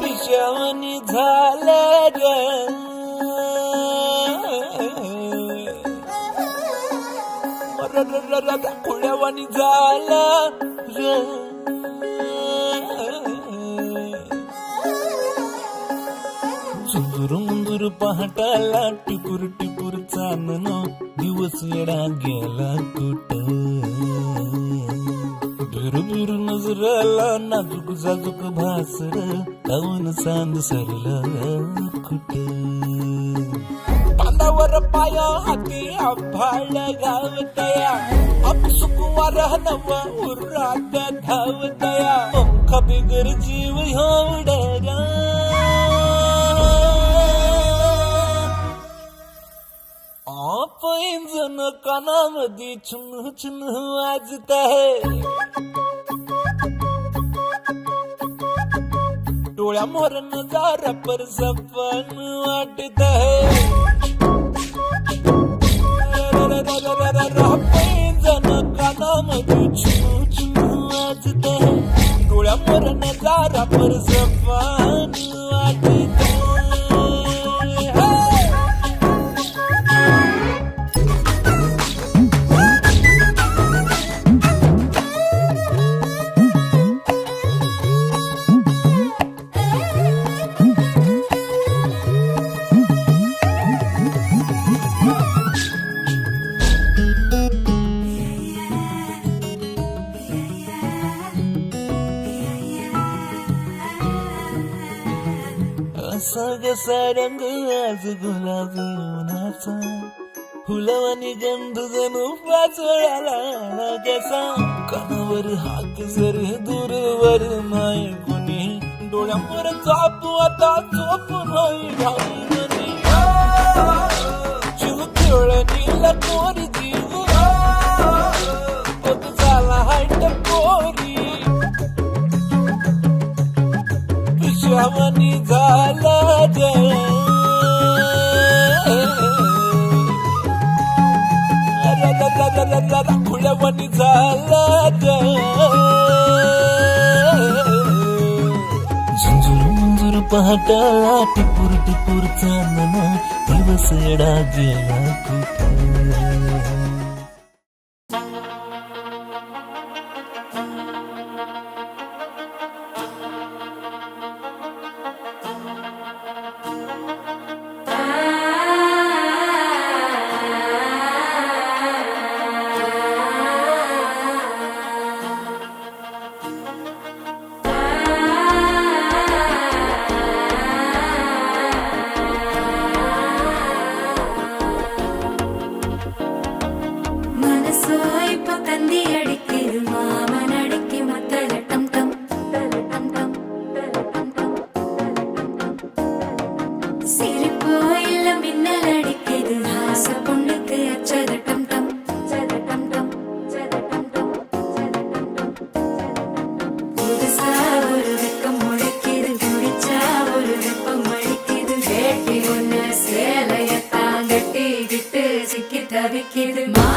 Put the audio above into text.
पिशावनी झालं ग खुळ्यावानी झालं ग झुंजूर मुंजूर पहाटाला टिपूर टिपूर चांदण दिवस येडा गेला कुठं बिर नजराला नाजूक जाजूक भासर कावन सांद सरला कुठं पांदावर पाया हाती आभाळ गावतया अपसुक वारह नव उर्रात धावतया पंख बिगर जीव होडरा आप इंजन कानामध्ये छुन छुन वाजत आहे डोळ्या मोर नजारा पर सपन वाटत आहे इंजन कानामध्ये छुन छुन वाजत आहे डोळ्या मोर नजारा पर सपन वाटत आहे कसा रंग आज गुलाबी उन्हाचा फुलवानी गंध जणू पाचोळ्याला कसा कानावर हात जर दूरवर नाही कुणी डोळ्यावर चापू आता झोपून होई घालून जीव खेळणीला कोरी जीव बघ झाला हायट कोरी पिशावनी झाला खुळ्यावानी झाला झुंजूर मुंजूर पहाटाला टिपूर टिपूर चांदण दिवस येडा गेला कुठं தவிக்குது